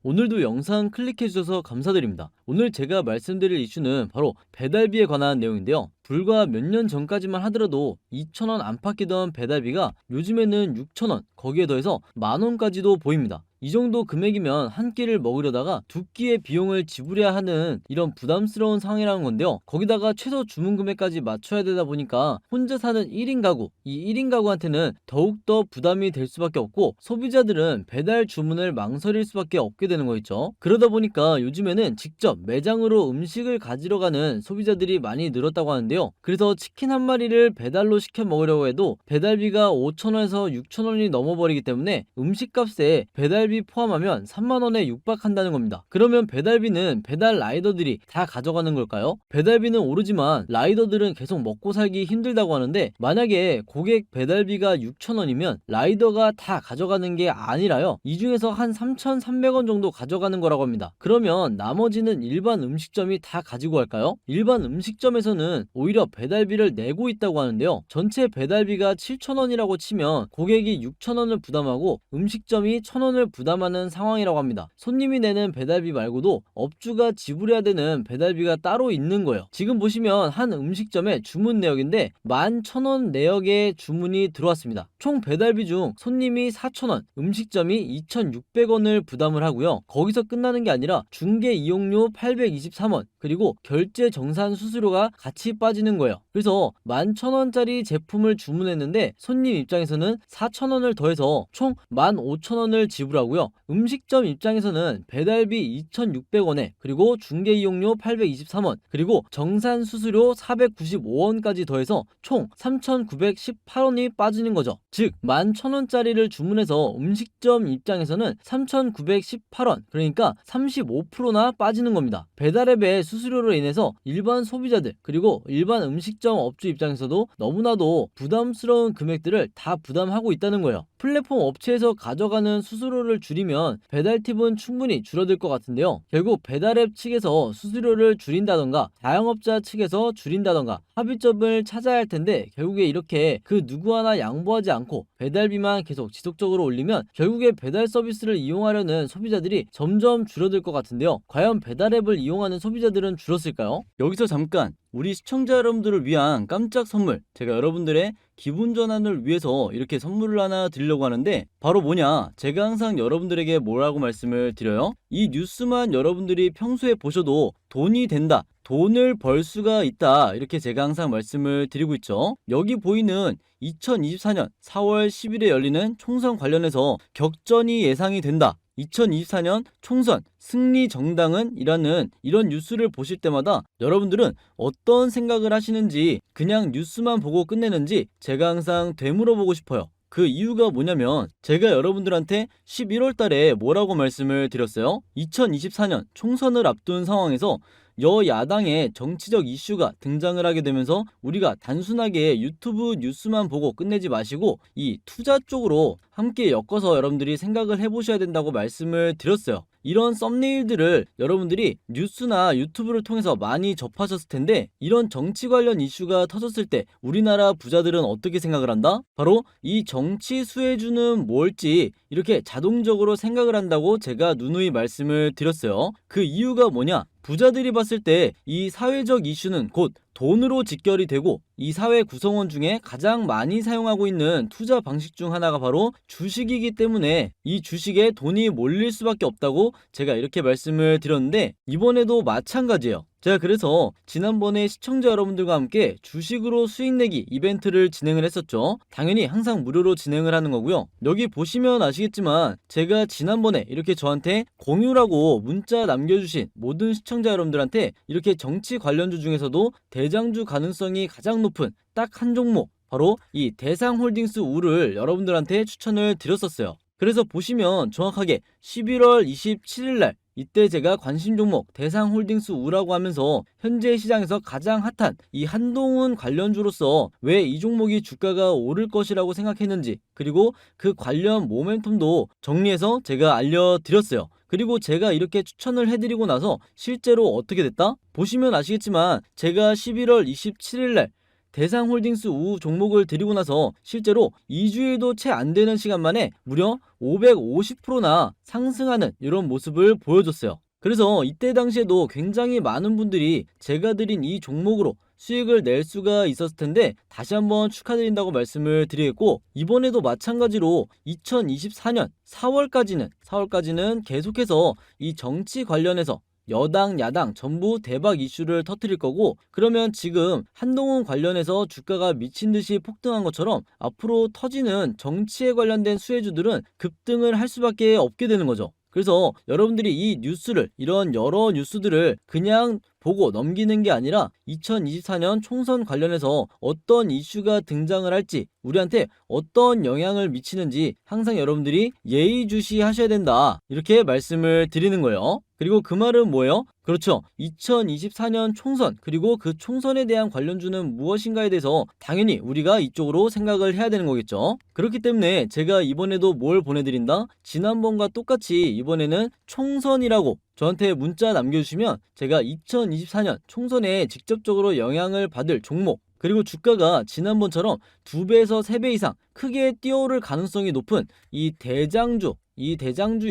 오늘도 영상 클릭해주셔서 감사드립니다. 오늘 제가 말씀드릴 이슈는 바로 배달비에 관한 내용인데요. 불과 몇 년 전까지만 하더라도 2,000원 안팎이던 배달비가 요즘에는 6,000원, 거기에 더해서 10,000원까지도 보입니다. 이 정도 금액이면 한 끼를 먹으려다가 두 끼의 비용을 지불해야 하는 이런 부담스러운 상황이라는 건데요. 거기다가 최소 주문 금액까지 맞춰야 되다 보니까 혼자 사는 1인 가구, 이 1인 가구한테는 더욱더 부담이 될 수밖에 없고, 소비자들은 배달 주문을 망설일 수밖에 없게 되는 거 있죠. 그러다 보니까 요즘에는 직접 매장으로 음식을 가지러 가는 소비자들이 많이 늘었다고 하는데요. 그래서 치킨 한 마리를 배달로 시켜 먹으려고 해도 배달비가 5,000원에서 6,000원이 넘어버리기 때문에 음식값에 배달비 포함하면 3만원에 육박한다는 겁니다. 그러면 배달비는 배달 라이더들이 다 가져가는 걸까요? 배달비는 오르지만 라이더들은 계속 먹고 살기 힘들다고 하는데, 만약에 고객 배달비가 6,000원이면 라이더가 다 가져가는 게 아니라요, 이 중에서 한 3,300원 정도 가져가는 거라고 합니다. 그러면 나머지는 일반 음식점이 다 가지고 갈까요? 일반 음식점에서는 오히려 배달비를 내고 있다고 하는데요. 전체 배달비가 7,000원이라고 치면 고객이 6,000원을 부담하고 음식점이 1,000원을 부담하는 상황이라고 합니다. 손님이 내는 배달비 말고도 업주가 지불해야 되는 배달비가 따로 있는 거예요. 지금 보시면 한 음식점의 주문 내역인데 11,000원 내역의 주문이 들어왔습니다. 총 배달비 중 손님이 4,000원, 음식점이 2,600원을 부담을 하고요. 거기서 끝나는 게 아니라 중개 이용료 823원, 그리고 결제 정산 수수료가 같이 빠지는 거예요. 그래서 11,000원짜리 제품을 주문했는데 손님 입장에서는 4,000원을 더해서 총 15,000원을 지불하고요. 음식점 입장에서는 배달비 2,600원에 그리고 중개 이용료 823원, 그리고 정산 수수료 495원까지 더해서 총 3,918원이 빠지는 거죠. 즉 11,000원짜리를 주문해서 음식점 입장에서는 3,918원, 그러니까 35%나 빠지는 겁니다. 배달앱의 수수료로 인해서 일반 소비자들 그리고 일반 음식점 업주 입장에서도 너무나도 부담스러운 금액들을 다 부담하고 있다는 거예요. 플랫폼 업체에서 가져가는 수수료를 줄이면 배달팁은 충분히 줄어들 것 같은데요. 결국 배달앱 측에서 수수료를 줄인다던가 자영업자 측에서 줄인다던가 합의점을 찾아야 할 텐데, 결국에 이렇게 그 누구 하나 양보하지 않고 배달비만 계속 지속적으로 올리면 결국에 배달 서비스를 이용하려는 소비자들이 점점 줄어들 것 같은데요. 과연 배달앱을 이용하는 소비자들은 줄었을까요? 여기서 잠깐 우리 시청자 여러분들을 위한 깜짝 선물, 제가 여러분들의 기분 전환을 위해서 이렇게 선물을 하나 드리려고 하는데, 바로 뭐냐, 제가 항상 여러분들에게 뭐라고 말씀을 드려요? 이 뉴스만 여러분들이 평소에 보셔도 돈이 된다, 돈을 벌 수가 있다, 이렇게 제가 항상 말씀을 드리고 있죠. 여기 보이는 2024년 4월 10일에 열리는 총선 관련해서 격전이 예상이 된다, 2024년 총선 승리 정당은 이라는 이런 뉴스를 보실 때마다 여러분들은 어떤 생각을 하시는지, 그냥 뉴스만 보고 끝내는지 제가 항상 되물어보고 싶어요. 그 이유가 뭐냐면, 제가 여러분들한테 11월 달에 뭐라고 말씀을 드렸어요? 2024년 총선을 앞둔 상황에서 여야당의 정치적 이슈가 등장을 하게 되면서 우리가 단순하게 유튜브 뉴스만 보고 끝내지 마시고 이 투자 쪽으로 함께 엮어서 여러분들이 생각을 해보셔야 된다고 말씀을 드렸어요. 이런 썸네일들을 여러분들이 뉴스나 유튜브를 통해서 많이 접하셨을 텐데, 이런 정치 관련 이슈가 터졌을 때 우리나라 부자들은 어떻게 생각을 한다? 바로 이 정치 수혜주는 뭘지 이렇게 자동적으로 생각을 한다고 제가 누누이 말씀을 드렸어요. 그 이유가 뭐냐? 부자들이 봤을 때 이 사회적 이슈는 곧 돈으로 직결이 되고, 이 사회 구성원 중에 가장 많이 사용하고 있는 투자 방식 중 하나가 바로 주식이기 때문에 이 주식에 돈이 몰릴 수밖에 없다고 제가 이렇게 말씀을 드렸는데, 이번에도 마찬가지예요. 제가 그래서 지난번에 시청자 여러분들과 함께 주식으로 수익 내기 이벤트를 진행을 했었죠. 당연히 항상 무료로 진행을 하는 거고요. 여기 보시면 아시겠지만 제가 지난번에 이렇게 저한테 공유라고 문자 남겨주신 모든 시청자 여러분들한테 이렇게 정치 관련주 중에서도 대장주 가능성이 가장 높은 딱 한 종목, 바로 이 대상홀딩스 우를 여러분들한테 추천을 드렸었어요. 그래서 보시면 정확하게 11월 27일날 이때 제가 관심 종목 대상홀딩스 우라고 하면서 현재 시장에서 가장 핫한 이 한동훈 관련주로서 왜 이 종목이 주가가 오를 것이라고 생각했는지, 그리고 그 관련 모멘텀도 정리해서 제가 알려드렸어요. 그리고 제가 이렇게 추천을 해드리고 나서 실제로 어떻게 됐다? 보시면 아시겠지만 제가 11월 27일날 대상홀딩스 우 종목을 들이고 나서 실제로 2주일도 채 안 되는 시간 만에 무려 550%나 상승하는 이런 모습을 보여줬어요. 그래서 이때 당시에도 굉장히 많은 분들이 제가 드린 이 종목으로 수익을 낼 수가 있었을 텐데 다시 한번 축하드린다고 말씀을 드리겠고, 이번에도 마찬가지로 2024년 4월까지는 계속해서 이 정치 관련해서 여당 야당 전부 대박 이슈를 터뜨릴 거고, 그러면 지금 한동훈 관련해서 주가가 미친듯이 폭등한 것처럼 앞으로 터지는 정치에 관련된 수혜주들은 급등을 할 수밖에 없게 되는 거죠. 그래서 여러분들이 이 뉴스를, 이런 여러 뉴스들을 그냥 보고 넘기는 게 아니라 2024년 총선 관련해서 어떤 이슈가 등장을 할지, 우리한테 어떤 영향을 미치는지 항상 여러분들이 예의주시하셔야 된다, 이렇게 말씀을 드리는 거예요. 그리고 그 말은 뭐예요? 그렇죠. 2024년 총선, 그리고 그 총선에 대한 관련주는 무엇인가에 대해서 당연히 우리가 이쪽으로 생각을 해야 되는 거겠죠. 그렇기 때문에 제가 이번에도 뭘 보내드린다? 지난번과 똑같이 이번에는 총선이라고 저한테 문자 남겨주시면 제가 2024년 총선에 직접적으로 영향을 받을 종목, 그리고 주가가 지난번처럼 2배에서 3배 이상 크게 뛰어오를 가능성이 높은 이 대장주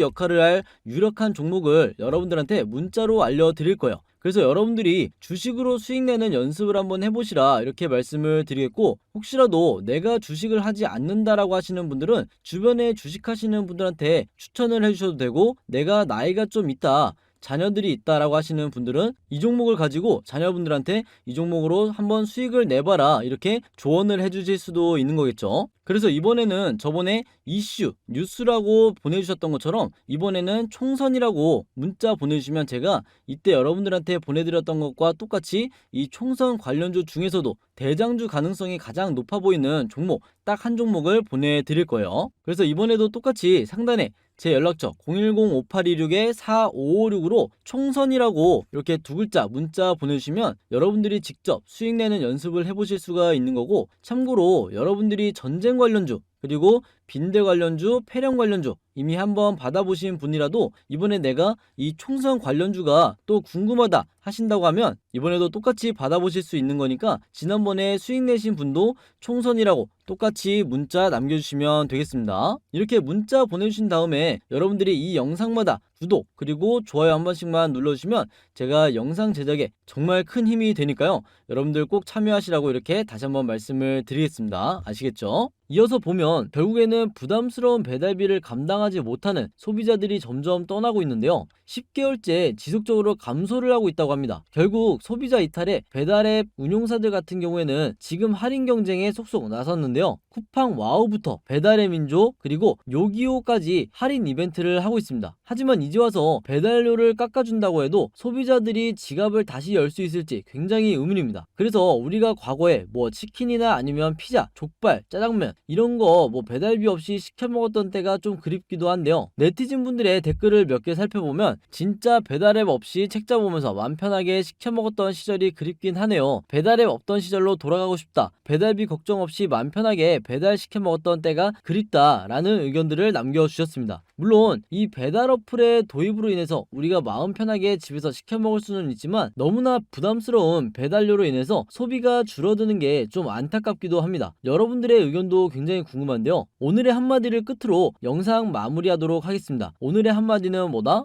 역할을 할 유력한 종목을 여러분들한테 문자로 알려드릴 거예요. 그래서 여러분들이 주식으로 수익 내는 연습을 한번 해보시라, 이렇게 말씀을 드리겠고, 혹시라도 내가 주식을 하지 않는다라고 하시는 분들은 주변에 주식하시는 분들한테 추천을 해주셔도 되고, 내가 나이가 좀 있다, 자녀들이 있다라고 하시는 분들은 이 종목을 가지고 자녀분들한테 이 종목으로 한번 수익을 내봐라, 이렇게 조언을 해주실 수도 있는 거겠죠. 그래서 이번에는 저번에 뉴스라고 보내주셨던 것처럼 이번에는 총선이라고 문자 보내주시면 제가 이때 여러분들한테 보내드렸던 것과 똑같이 이 총선 관련주 중에서도 대장주 가능성이 가장 높아 보이는 종목 딱 한 종목을 보내드릴 거예요. 그래서 이번에도 똑같이 상단에 제 연락처 010-5826-4556으로 총선이라고 이렇게 2글자 문자 보내주시면 여러분들이 직접 수익 내는 연습을 해보실 수가 있는 거고, 참고로 여러분들이 전쟁 관련주, 그리고 빈대 관련주, 폐렴 관련주 이미 한번 받아보신 분이라도 이번에 내가 이 총선 관련주가 또 궁금하다 하신다고 하면 이번에도 똑같이 받아보실 수 있는 거니까 지난번에 수익 내신 분도 총선이라고 똑같이 문자 남겨주시면 되겠습니다. 이렇게 문자 보내주신 다음에 여러분들이 이 영상마다 구독 그리고 좋아요 한 번씩만 눌러주시면 제가 영상 제작에 정말 큰 힘이 되니까요. 여러분들 꼭 참여하시라고 이렇게 다시 한번 말씀을 드리겠습니다. 아시겠죠? 이어서 보면 결국에는 부담스러운 배달비를 감당하지 못하는 소비자들이 점점 떠나고 있는데요. 10개월째 지속적으로 감소를 하고 있다고 합니다. 결국 소비자 이탈에 배달앱 운용사들 같은 경우에는 지금 할인 경쟁에 속속 나섰는데요. 쿠팡 와우부터 배달의 민족 그리고 요기요까지 할인 이벤트를 하고 있습니다. 하지만 이제 와서 배달료를 깎아준다고 해도 소비자들이 지갑을 다시 열 수 있을지 굉장히 의문입니다. 그래서 우리가 과거에 뭐 치킨이나 아니면 피자, 족발, 짜장면 이런 거 뭐 배달비 없이 시켜 먹었던 때가 좀 그립기도 한데요. 네티즌 분들의 댓글을 몇 개 살펴보면 진짜 배달앱 없이 책자 보면서 맘 편하게 시켜 먹었던 시절이 그립긴 하네요. 배달앱 없던 시절로 돌아가고 싶다. 배달비 걱정 없이 맘 편하게 배달 시켜 먹었던 때가 그립다라는 의견들을 남겨주셨습니다. 물론 이 배달 어플의 도입으로 인해서 우리가 마음 편하게 집에서 시켜 먹을 수는 있지만 너무나 부담스러운 배달료로 인해서 소비가 줄어드는 게 좀 안타깝기도 합니다. 여러분들의 의견도 굉장히 궁금한데요. 오늘의 한마디를 끝으로 영상 마무리하도록 하겠습니다. 오늘의 한마디는 뭐다?